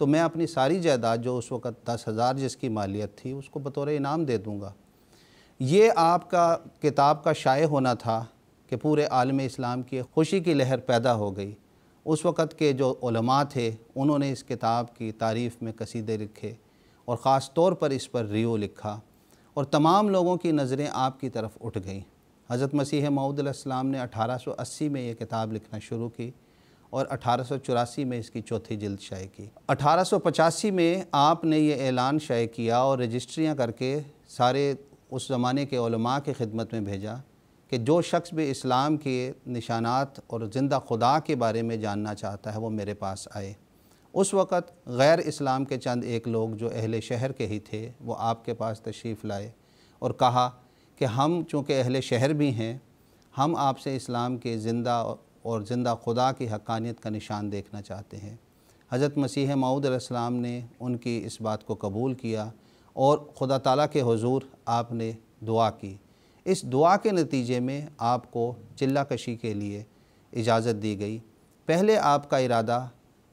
تو میں اپنی ساری جائیداد جو اس وقت 10,000 جس کی مالیت تھی اس کو بطور انعام دے دوں گا۔ یہ آپ کا کتاب کا شائع ہونا تھا کہ پورے عالم اسلام کی خوشی کی لہر پیدا ہو گئی۔ اس وقت کے جو علماء تھے انہوں نے اس کتاب کی تعریف میں قصیدے لکھے اور خاص طور پر اس پر ریویو لکھا، اور تمام لوگوں کی نظریں آپ کی طرف اٹھ گئیں۔ حضرت مسیح موعود علیہ السلام نے 1880 میں یہ کتاب لکھنا شروع کی اور 1884 میں اس کی چوتھی جلد شائع کی۔ 1885 میں آپ نے یہ اعلان شائع کیا اور رجسٹریاں کر کے سارے اس زمانے کے علماء کی خدمت میں بھیجا کہ جو شخص بھی اسلام کے نشانات اور زندہ خدا کے بارے میں جاننا چاہتا ہے وہ میرے پاس آئے۔ اس وقت غیر اسلام کے چند ایک لوگ جو اہل شہر کے ہی تھے وہ آپ کے پاس تشریف لائے اور کہا کہ ہم چونکہ اہل شہر بھی ہیں، ہم آپ سے اسلام کے زندہ اور زندہ خدا کی حقانیت کا نشان دیکھنا چاہتے ہیں۔ حضرت مسیح موعود علیہ السلام نے ان کی اس بات کو قبول کیا اور خدا تعالیٰ کے حضور آپ نے دعا کی۔ اس دعا کے نتیجے میں آپ کو چلہ کشی کے لیے اجازت دی گئی۔ پہلے آپ کا ارادہ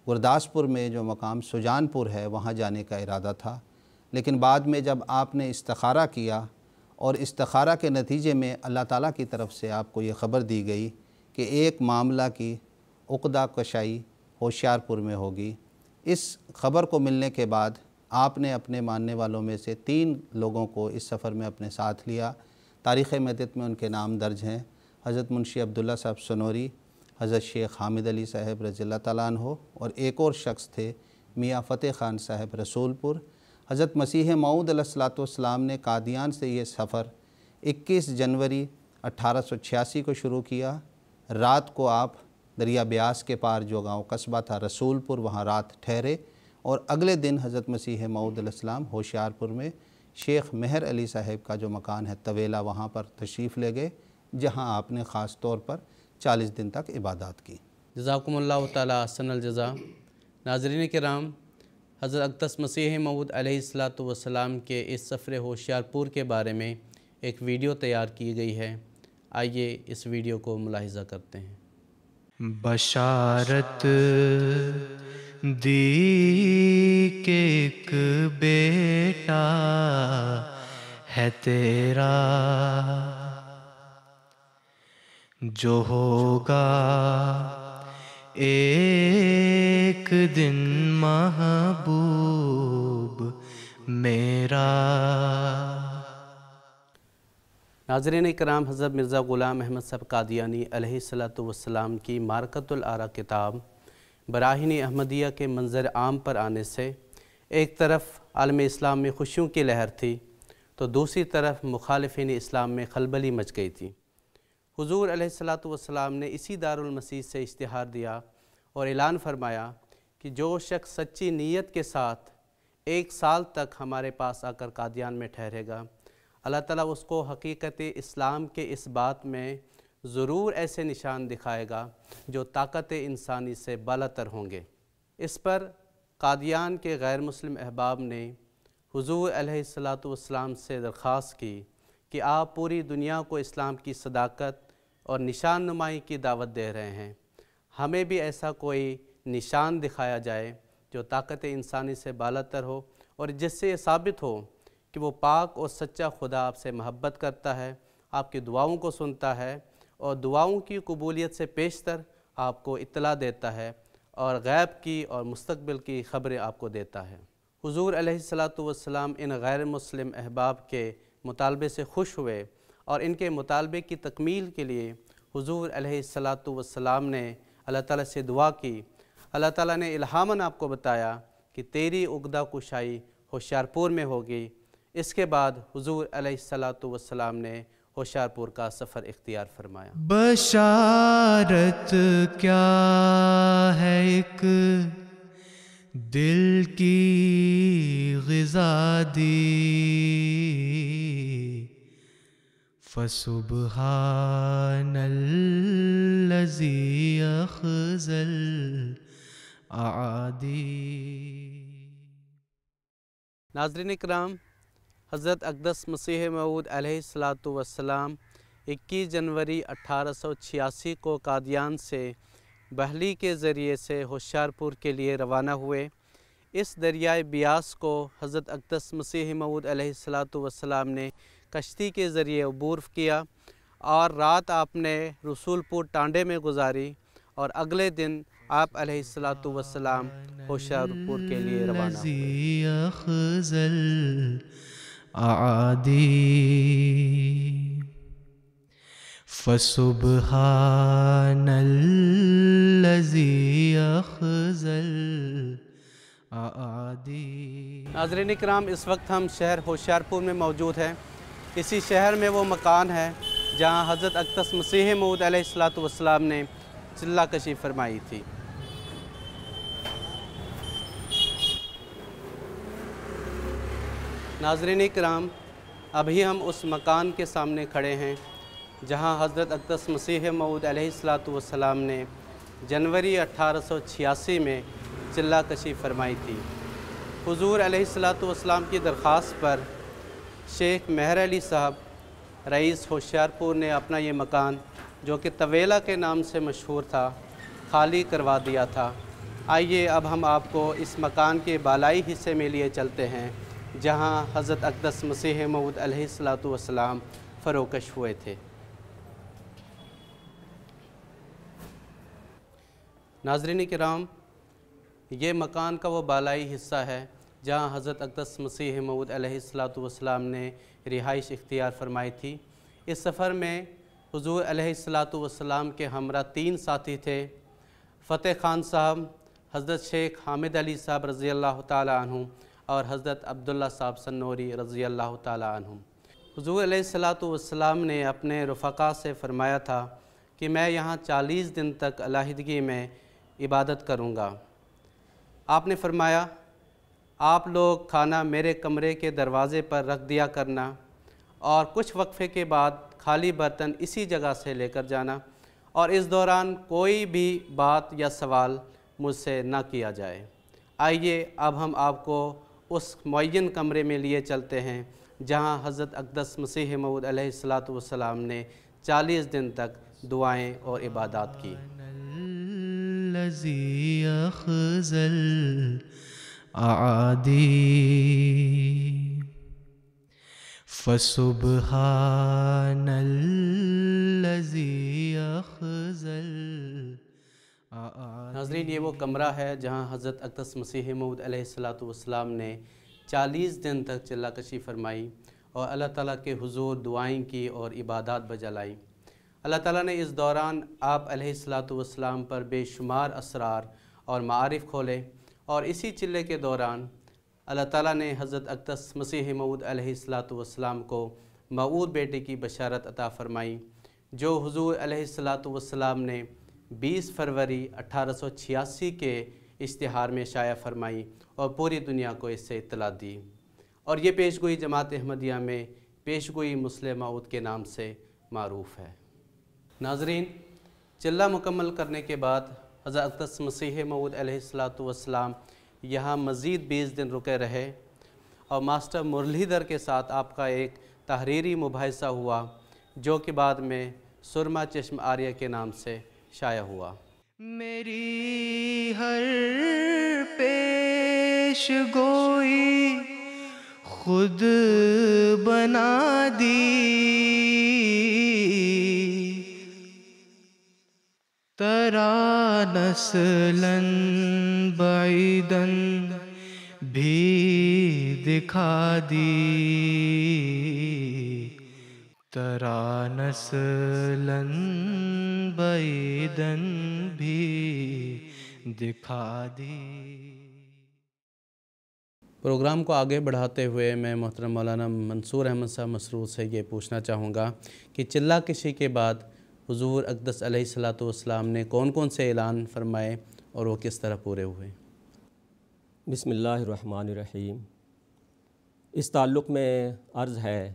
گرداسپور میں جو مقام سجان پور ہے وہاں جانے کا ارادہ تھا، لیکن بعد میں جب آپ نے استخارہ کیا اور استخارہ کے نتیجے میں اللہ تعالیٰ کی طرف سے آپ کو یہ خبر دی گئی کہ ایک معاملہ کی عقدہ کشائی ہوشیارپور میں ہوگی، اس خبر کو ملنے کے بعد آپ نے اپنے ماننے والوں میں سے 3 لوگوں کو اس سفر میں اپنے ساتھ لیا۔ تاریخ مدت میں ان کے نام درج ہیں: حضرت منشی عبداللہ صاحب سنوری، حضرت شیخ حامد علی صاحب رضی اللہ تعالیٰ عنہ، اور ایک اور شخص تھے میاں فتح خان صاحب رسول پور۔ حضرت مسیح موعود علیہ السلام نے قادیان سے یہ سفر 21 جنوری 1886 کو شروع کیا۔ رات کو آپ دریا بیاس کے پار جو گاؤں قصبہ تھا رسول پور وہاں رات ٹھہرے، اور اگلے دن حضرت مسیح موعود علیہ السلام ہوشیارپور میں شیخ مہر علی صاحب کا جو مکان ہے طویلہ وہاں پر تشریف لے گئے، جہاں آپ نے خاص طور پر 40 دن تک عبادات کی۔ جزاکم اللہ تعالیٰ احسن الجزا۔ ناظرین کرام، حضرت اقدس مسیح موعود علیہ السلام کے اس سفر ہوشیارپور کے بارے میں ایک ویڈیو تیار کی گئی ہے، آئیے اس ویڈیو کو ملاحظہ کرتے ہیں۔ بشارت دی کہ ایک بیٹا ہے تیرا، جو ہوگا ایک دن محبوب میرا۔ ناظرین کرام، حضرت مرزا غلام احمد صاحب قادیانی علیہ السلام کی معرکۃ الآراء کتاب براہین احمدیہ کے منظر عام پر آنے سے ایک طرف عالم اسلام میں خوشیوں کی لہر تھی تو دوسری طرف مخالفین اسلام میں خلبلی مچ گئی تھی۔ حضور علیہ السلام نے اسی دارالمسیح سے اشتہار دیا اور اعلان فرمایا کہ جو شخص سچی نیت کے ساتھ 1 سال تک ہمارے پاس آ کر قادیان میں ٹھہرے گا، اللہ تعالیٰ اس کو حقیقت اسلام کے اس بات میں ضرور ایسے نشان دکھائے گا جو طاقت انسانی سے بالاتر ہوں گے۔ اس پر قادیان کے غیر مسلم احباب نے حضور علیہ السلام سے درخواست کی کہ آپ پوری دنیا کو اسلام کی صداقت اور نشان نمائی کی دعوت دے رہے ہیں، ہمیں بھی ایسا کوئی نشان دکھایا جائے جو طاقت انسانی سے بالاتر ہو اور جس سے یہ ثابت ہو کہ وہ پاک اور سچا خدا آپ سے محبت کرتا ہے، آپ کی دعاؤں کو سنتا ہے اور دعاؤں کی قبولیت سے پیشتر آپ کو اطلاع دیتا ہے اور غیب کی اور مستقبل کی خبریں آپ کو دیتا ہے۔ حضور علیہ السلام ان غیر مسلم احباب کے مطالبے سے خوش ہوئے اور ان کے مطالبے کی تکمیل کے لیے حضور علیہ السلام نے اللہ تعالیٰ سے دعا کی۔ اللہ تعالیٰ نے الہاماً آپ کو بتایا کہ تیری عقدہ کشائی ہوشیارپور میں ہوگی۔ اس کے بعد حضور علیہ السلام نے ہوشیارپور کا سفر اختیار فرمایا۔ بشارت کیا ہے ایک دل کی غذا دی، فسبحان الذی اخزى الاعادی۔ ناظرین اکرام، حضرت اقدس مسیح موعود علیہ السلام 21 جنوری 1886 کو قادیان سے بحری کے ذریعے سے ہوشیارپور کے لیے روانہ ہوئے۔ اس دریائے بیاس کو حضرت اقدس مسیح موعود علیہ الصلاۃ والسلام نے کشتی کے ذریعے عبور کیا اور رات آپ نے رسول پور ٹانڈے میں گزاری اور اگلے دن آپ علیہ الصلاۃ والسلام ہوشیار پور کے لیے روانہ ہوئے۔ الذی اخذل اعادی فسبحان الذی اخذل اعادی۔ ناظرین کرام، اس وقت ہم شہر ہوشیار پور میں موجود ہیں۔ اسی شہر میں وہ مکان ہے جہاں حضرت اقدس مسیح موعود علیہ الصلاۃ والسلام نے چلہ کشی فرمائی تھی۔ ناظرین کرام، ابھی ہم اس مکان کے سامنے کھڑے ہیں جہاں حضرت اقدس مسیح موعود علیہ الصلاۃ والسلام نے جنوری 1886 میں چلہ کشی فرمائی تھی۔ حضور علیہ الصلاۃ والسلام کی درخواست پر شیخ مہر علی صاحب رئیس ہوشیار پور نے اپنا یہ مکان، جو کہ طویلہ کے نام سے مشہور تھا، خالی کروا دیا تھا۔ آئیے اب ہم آپ کو اس مکان کے بالائی حصے میں لیے چلتے ہیں جہاں حضرت اقدس مسیح موعود علیہ الصلاۃ والسلام فروکش ہوئے تھے۔ ناظرین کرام، یہ مکان کا وہ بالائی حصہ ہے جہاں حضرت اقدس مسیح موعود علیہ الصلاۃ والسلام نے رہائش اختیار فرمائی تھی۔ اس سفر میں حضور علیہ الصلاۃ والسلام کے ہمراہ 3 ساتھی تھے: فتح خان صاحب، حضرت شیخ حامد علی صاحب رضی اللہ تعالی عنہ اور حضرت عبداللہ صاحب سنوری رضی اللہ تعالی عنہ۔ حضور علیہ الصلاۃ والسلام نے اپنے رفقا سے فرمایا تھا کہ میں یہاں 40 دن تک علیحدگی میں عبادت کروں گا۔ آپ نے فرمایا، آپ لوگ کھانا میرے کمرے کے دروازے پر رکھ دیا کرنا اور کچھ وقفے کے بعد خالی برتن اسی جگہ سے لے کر جانا، اور اس دوران کوئی بھی بات یا سوال مجھ سے نہ کیا جائے۔ آئیے اب ہم آپ کو اس معین کمرے میں لیے چلتے ہیں جہاں حضرت اقدس مسیح موعود علیہ الصلاۃ والسلام نے 40 دن تک دعائیں اور عبادات کی۔ الذی اخذل اعادی فسبحان الذی اخذل اعادی۔ ناظرین، یہ وہ کمرہ ہے جہاں حضرت اقدس مسیح موعود علیہ الصلاۃ والسلام نے 40 دن تک چلہ کشی فرمائی اور اللہ تعالیٰ کے حضور دعائیں کی اور عبادات بجا لائی۔ اللہ تعالیٰ نے اس دوران آپ علیہ الصلاۃ والسلام پر بے شمار اسرار اور معارف کھولے، اور اسی چلے کے دوران اللہ تعالیٰ نے حضرت اقدس مسیح موعود علیہ الصلاۃ والسلام کو موعود بیٹے کی بشارت عطا فرمائی، جو حضور علیہ الصلاۃ والسلام نے 20 فروری 1886 کے اشتہار میں شائع فرمائی اور پوری دنیا کو اس سے اطلاع دی، اور یہ پیشگوئی جماعت احمدیہ میں پیشگوئی مسلح موعود کے نام سے معروف ہے۔ ناظرین، چلہ مکمل کرنے کے بعد حضرت اقدس مسیح موعود علیہ الصلاۃ والسلام یہاں مزید 20 دن رکے رہے، اور ماسٹر مرلی دھر کے ساتھ آپ کا ایک تحریری مباحثہ ہوا جو کہ بعد میں سرما چشم آریہ کے نام سے شائع ہوا۔ میری ہر پیش گوئی خود بنا دی، ترا نسلاً بعیداً بھی دکھا دی، ترا نسلاً بعیداً بھی دکھا دی۔ پروگرام کو آگے بڑھاتے ہوئے میں محترم مولانا منصور احمد صاحب مسرور سے یہ پوچھنا چاہوں گا کہ چلہ کشی کے بعد حضور اقدس علیہ الصلاۃ والسلام نے کون کون سے اعلان فرمائے اور وہ کس طرح پورے ہوئے؟ بسم اللہ الرحمن الرحیم۔ اس تعلق میں عرض ہے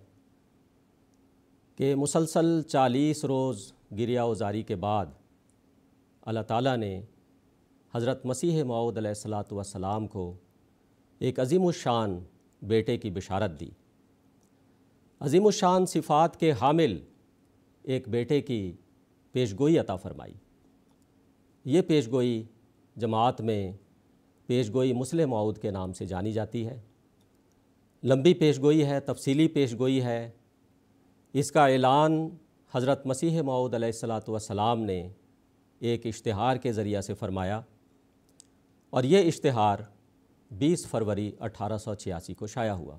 کہ مسلسل 40 روز گریہ وزاری کے بعد اللہ تعالیٰ نے حضرت مسیح موعود علیہ الصلاۃ والسلام کو ایک عظیم الشان بیٹے کی بشارت دی۔ عظیم الشان صفات کے حامل ایک بیٹے کی پیشگوئی عطا فرمائی۔ یہ پیشگوئی جماعت میں پیش گوئی مسلح موعود کے نام سے جانی جاتی ہے۔ لمبی پیش گوئی ہے، تفصیلی پیش گوئی ہے۔ اس کا اعلان حضرت مسیح موعود علیہ الصلاۃ والسلام نے ایک اشتہار کے ذریعہ سے فرمایا، اور یہ اشتہار 20 فروری 1886 کو شائع ہوا۔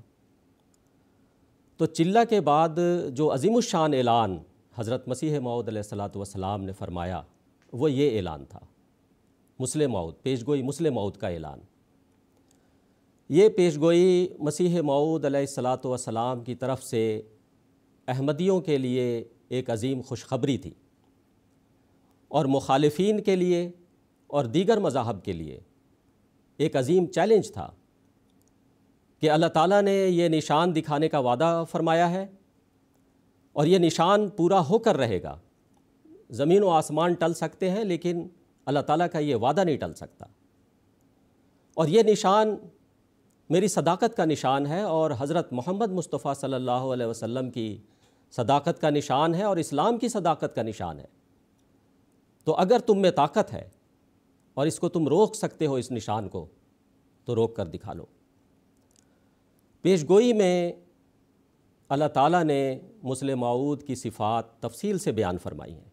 تو چلہ کے بعد جو عظیم الشان اعلان حضرت مسیح موعود علیہ الصلاۃ والسلام نے فرمایا وہ یہ اعلان تھا، مسلح موعود، پیش گوئی مسلح موعود کا اعلان۔ یہ پیش گوئی مسیح موعود علیہ الصلاۃ والسلام کی طرف سے احمدیوں کے لیے ایک عظیم خوشخبری تھی، اور مخالفین کے لیے اور دیگر مذاہب کے لیے ایک عظیم چیلنج تھا کہ اللہ تعالیٰ نے یہ نشان دکھانے کا وعدہ فرمایا ہے، اور یہ نشان پورا ہو کر رہے گا۔ زمین و آسمان ٹل سکتے ہیں لیکن اللہ تعالیٰ کا یہ وعدہ نہیں ٹل سکتا، اور یہ نشان میری صداقت کا نشان ہے، اور حضرت محمد مصطفیٰ صلی اللہ علیہ وسلم کی صداقت کا نشان ہے، اور اسلام کی صداقت کا نشان ہے۔ تو اگر تم میں طاقت ہے اور اس کو تم روک سکتے ہو، اس نشان کو، تو روک کر دکھا لو۔ پیش گوئی میں اللہ تعالیٰ نے مسلح موعود کی صفات تفصیل سے بیان فرمائی ہیں۔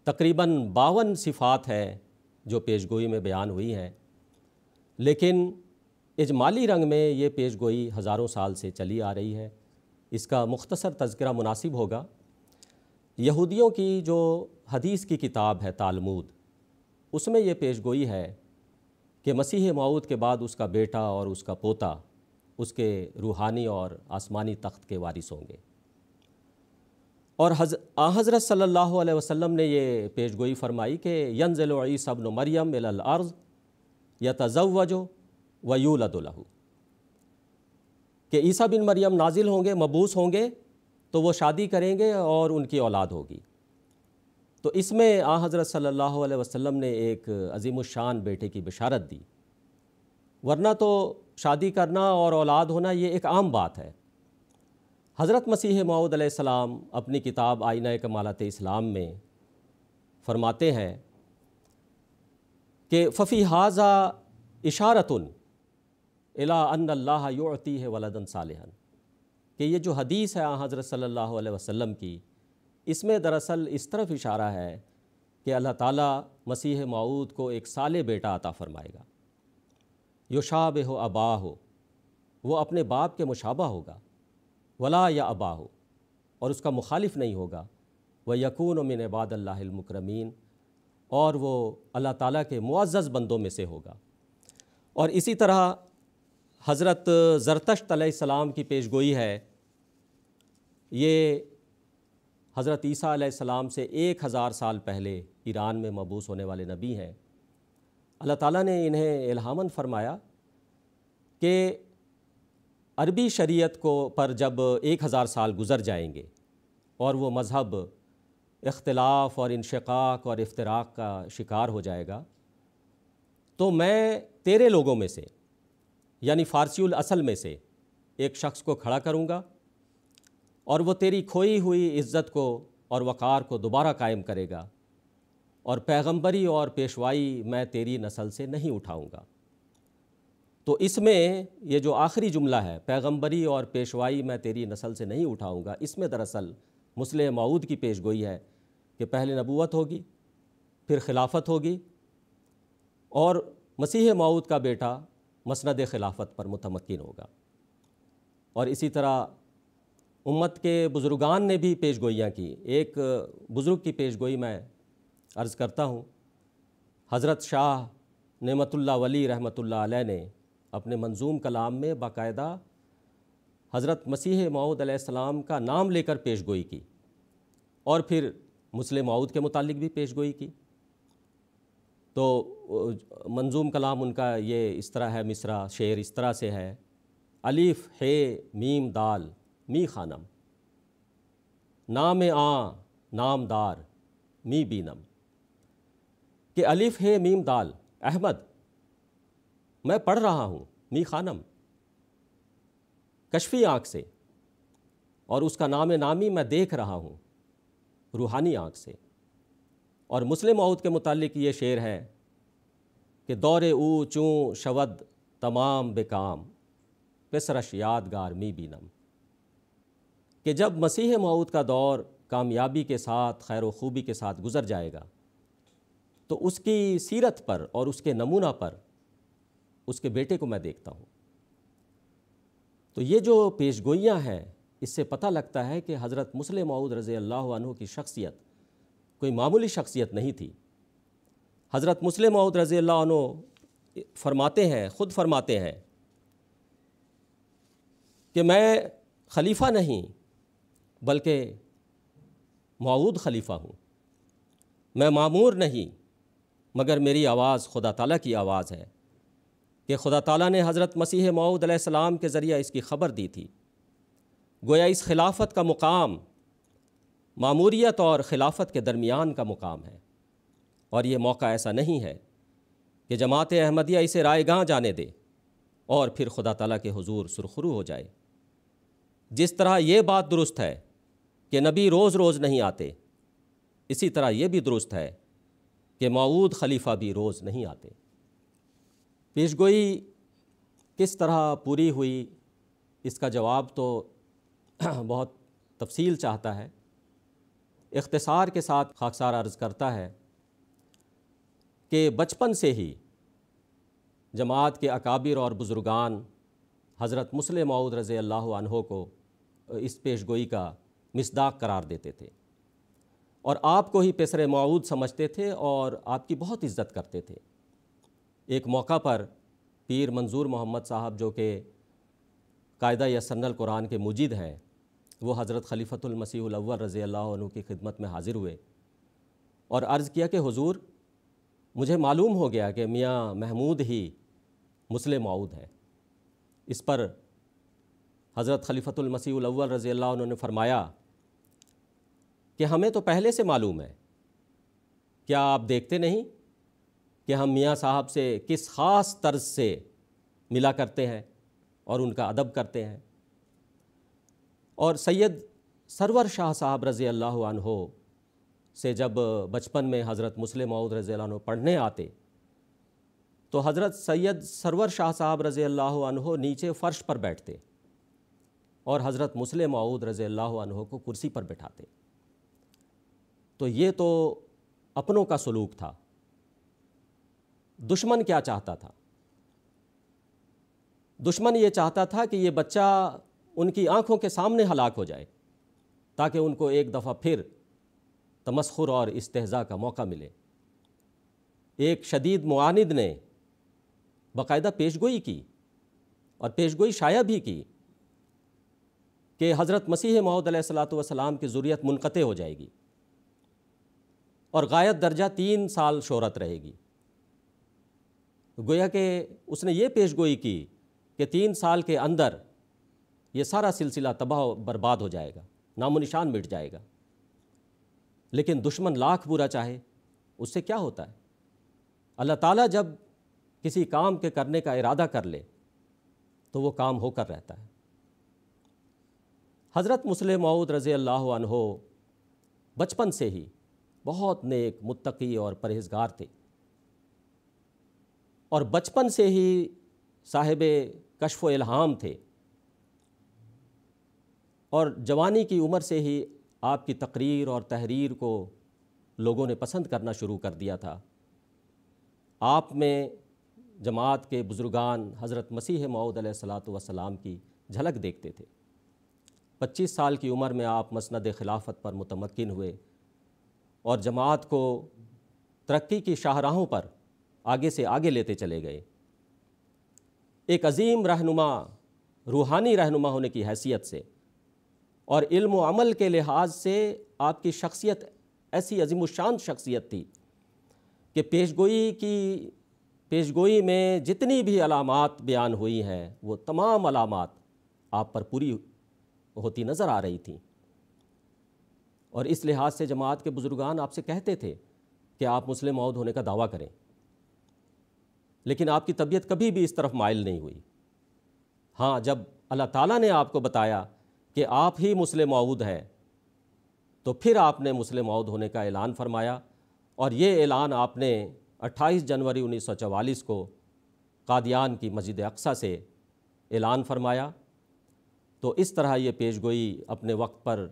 تقریباً 52 صفات ہیں جو پیش گوئی میں بیان ہوئی ہیں، لیکن اجمالی رنگ میں یہ پیش گوئی ہزاروں سال سے چلی آ رہی ہے۔ اس کا مختصر تذکرہ مناسب ہوگا۔ یہودیوں کی جو حدیث کی کتاب ہے تالمود، اس میں یہ پیش گوئی ہے کہ مسیح موعود کے بعد اس کا بیٹا اور اس کا پوتا اس کے روحانی اور آسمانی تخت کے وارث ہوں گے، اور حضرت صلی اللہ علیہ وسلم نے یہ پیش گوئی فرمائی کہ ینزل عیسی ابن مریم الی الارض یتزوج ویولد لہ، کہ عیسیٰ بن مریم نازل ہوں گے، مبعوث ہوں گے، تو وہ شادی کریں گے اور ان کی اولاد ہوگی۔ تو اس میں حضرت صلی اللہ علیہ وسلم نے ایک عظیم الشان بیٹے کی بشارت دی، ورنہ تو شادی کرنا اور اولاد ہونا یہ ایک عام بات ہے۔ حضرت مسیح موعود علیہ السلام اپنی کتاب آئینہ کمالات اسلام میں فرماتے ہیں کہ ففی ھذا اشارۃ الی ان اللہ یعطیہ ولدا صالحا، کہ یہ جو حدیث ہے حضرت صلی اللہ علیہ وسلم کی، اس میں دراصل اس طرف اشارہ ہے کہ اللہ تعالیٰ مسیح موعود کو ایک صالح بیٹا عطا فرمائے گا، یشابہ اباہ، وہ اپنے باپ کے مشابہ ہوگا، ولا یا اباہ، اور اس کا مخالف نہیں ہوگا، ویکون من عباد اللہ المکرمین، اور وہ اللہ تعالیٰ کے معزز بندوں میں سے ہوگا۔ اور اسی طرح حضرت زرتشت علیہ السلام کی پیش گوئی ہے، یہ حضرت عیسیٰ علیہ السلام سے 1000 سال پہلے ایران میں مبعوث ہونے والے نبی ہیں۔ اللہ تعالیٰ نے انہیں الہاماً فرمایا کہ عربی شریعت کو پر جب 1000 سال گزر جائیں گے اور وہ مذہب اختلاف اور انشقاق اور افتراق کا شکار ہو جائے گا، تو میں تیرے لوگوں میں سے، یعنی فارسی الاصل میں سے ایک شخص کو کھڑا کروں گا، اور وہ تیری کھوئی ہوئی عزت کو اور وقار کو دوبارہ قائم کرے گا، اور پیغمبری اور پیشوائی میں تیری نسل سے نہیں اٹھاؤں گا۔ تو اس میں یہ جو آخری جملہ ہے، پیغمبری اور پیشوائی میں تیری نسل سے نہیں اٹھاؤں گا، اس میں دراصل مسلح موعود کی پیش گوئی ہے کہ پہلے نبوت ہوگی، پھر خلافت ہوگی، اور مسیح موعود کا بیٹا مسند خلافت پر متمکن ہوگا۔ اور اسی طرح امت کے بزرگان نے بھی پیش گوئیاں کی۔ ایک بزرگ کی پیش گوئی میں عرض کرتا ہوں، حضرت شاہ نعمت اللہ ولی رحمۃ اللہ علیہ نے اپنے منظوم کلام میں باقاعدہ حضرت مسیح موعود علیہ السلام کا نام لے کر پیش گوئی کی، اور پھر مسلح موعود کے متعلق بھی پیش گوئی کی۔ تو منظوم کلام ان کا یہ اس طرح ہے، مصرع شعر اس طرح سے ہے: الف ہے میم دال می خانم، نام نام دار می بینم، کہ الف ہے میم دال، احمد میں پڑھ رہا ہوں، می خانم کشفی آنکھ سے، اور اس کا نام نامی میں دیکھ رہا ہوں روحانی آنکھ سے۔ اور مسلح موعود کے متعلق یہ شعر ہے کہ دور او چوں شود تمام بکام پسرش یادگار می بینم، کہ جب مسیح موعود کا دور کامیابی کے ساتھ خیر و خوبی کے ساتھ گزر جائے گا تو اس کی سیرت پر اور اس کے نمونہ پر اس کے بیٹے کو میں دیکھتا ہوں۔ تو یہ جو پیش گوئیاں ہیں اس سے پتہ لگتا ہے کہ حضرت مسلم موعود رضی اللہ عنہ کی شخصیت کوئی معمولی شخصیت نہیں تھی۔ حضرت مسلم موعود رضی اللہ عنہ فرماتے ہیں، خود فرماتے ہیں کہ میں خلیفہ نہیں بلکہ موعود خلیفہ ہوں، میں مامور نہیں مگر میری آواز خدا تعالیٰ کی آواز ہے، کہ خدا تعالیٰ نے حضرت مسیح موعود علیہ السلام کے ذریعہ اس کی خبر دی تھی۔ گویا اس خلافت کا مقام ماموریت اور خلافت کے درمیان کا مقام ہے، اور یہ موقع ایسا نہیں ہے کہ جماعت احمدیہ اسے رائے گاں جانے دے اور پھر خدا تعالیٰ کے حضور سرخرو ہو جائے۔ جس طرح یہ بات درست ہے کہ نبی روز روز نہیں آتے، اسی طرح یہ بھی درست ہے کہ موعود خلیفہ بھی روز نہیں آتے۔ پیشگوئی کس طرح پوری ہوئی اس کا جواب تو بہت تفصیل چاہتا ہے، اختصار کے ساتھ خاکسار عرض کرتا ہے کہ بچپن سے ہی جماعت کے اکابر اور بزرگان حضرت مسلم موعود رضی اللہ عنہ کو اس پیشگوئی کا مصداق قرار دیتے تھے، اور آپ کو ہی پسر موعود سمجھتے تھے اور آپ کی بہت عزت کرتے تھے۔ ایک موقع پر پیر منظور محمد صاحب جو کہ قاعدہ یسرن القرآن کے مجید ہیں، وہ حضرت خلیفۃ المسیح الاول رضی اللہ عنہ کی خدمت میں حاضر ہوئے اور عرض کیا کہ حضور مجھے معلوم ہو گیا کہ میاں محمود ہی مسلم موعود ہے۔ اس پر حضرت خلیفۃ المسیح الاول رضی اللہ عنہ نے فرمایا کہ ہمیں تو پہلے سے معلوم ہے، کیا آپ دیکھتے نہیں کہ ہم میاں صاحب سے کس خاص طرز سے ملا کرتے ہیں اور ان کا ادب کرتے ہیں۔ اور سید سرور شاہ صاحب رضی اللہ عنہ سے جب بچپن میں حضرت مسلم موعود رضی اللہ عنہ پڑھنے آتے تو حضرت سید سرور شاہ صاحب رضی اللہ عنہ نیچے فرش پر بیٹھتے اور حضرت مسلم موعود رضی اللہ عنہ کو کرسی پر بٹھاتے۔ تو یہ تو اپنوں کا سلوک تھا۔ دشمن کیا چاہتا تھا؟ دشمن یہ چاہتا تھا کہ یہ بچہ ان کی آنکھوں کے سامنے ہلاک ہو جائے تاکہ ان کو ایک دفعہ پھر تمسخر اور استہزاء کا موقع ملے۔ ایک شدید معاند نے باقاعدہ پیشگوئی کی اور پیشگوئی شائع بھی کی کہ حضرت مسیح موعود علیہ السلام کی ذریت منقطع ہو جائے گی اور غایت درجہ 3 سال شہرت رہے گی۔ گویا کہ اس نے یہ پیشگوئی کی کہ 3 سال کے اندر یہ سارا سلسلہ تباہ و برباد ہو جائے گا، نام و نشان مٹ جائے گا۔ لیکن دشمن لاکھ برا چاہے اس سے کیا ہوتا ہے؟ اللہ تعالیٰ جب کسی کام کے کرنے کا ارادہ کر لے تو وہ کام ہو کر رہتا ہے۔ حضرت مسلم موعود رضی اللہ عنہ بچپن سے ہی بہت نیک، متقی اور پرہیزگار تھے، اور بچپن سے ہی صاحب کشف و الہام تھے، اور جوانی کی عمر سے ہی آپ کی تقریر اور تحریر کو لوگوں نے پسند کرنا شروع کر دیا تھا۔ آپ میں جماعت کے بزرگان حضرت مسیح موعود علیہ السلام کی جھلک دیکھتے تھے۔ 25 سال کی عمر میں آپ مسند خلافت پر متمکن ہوئے اور جماعت کو ترقی کی شاہراہوں پر آگے سے آگے لیتے چلے گئے۔ ایک عظیم رہنما، روحانی رہنما ہونے کی حیثیت سے اور علم و عمل کے لحاظ سے آپ کی شخصیت ایسی عظیم الشان شخصیت تھی کہ پیشگوئی میں جتنی بھی علامات بیان ہوئی ہیں وہ تمام علامات آپ پر پوری ہوتی نظر آ رہی تھیں، اور اس لحاظ سے جماعت کے بزرگان آپ سے کہتے تھے کہ آپ مسلم موعود ہونے کا دعویٰ کریں، لیکن آپ کی طبیعت کبھی بھی اس طرف مائل نہیں ہوئی۔ ہاں، جب اللہ تعالیٰ نے آپ کو بتایا کہ آپ ہی مسلم موعود ہیں تو پھر آپ نے مسلم موعود ہونے کا اعلان فرمایا، اور یہ اعلان آپ نے 28 جنوری 1944 کو قادیان کی مسجد اقصیٰ سے اعلان فرمایا۔ تو اس طرح یہ پیش گوئی اپنے وقت پر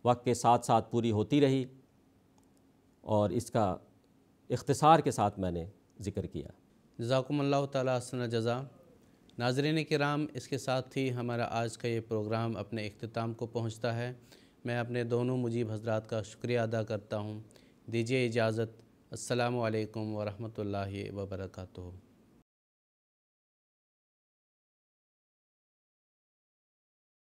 وقت کے ساتھ ساتھ پوری ہوتی رہی، اور اس کا اختصار کے ساتھ میں نے ذکر کیا۔ جزاکم اللہ تعالیٰ احسن الجزا۔ ناظرین کرام، اس کے ساتھ ہی ہمارا آج کا یہ پروگرام اپنے اختتام کو پہنچتا ہے۔ میں اپنے دونوں مجیب حضرات کا شکریہ ادا کرتا ہوں۔ دیجیے اجازت۔ السلام علیکم ورحمۃ اللہ وبرکاتہ۔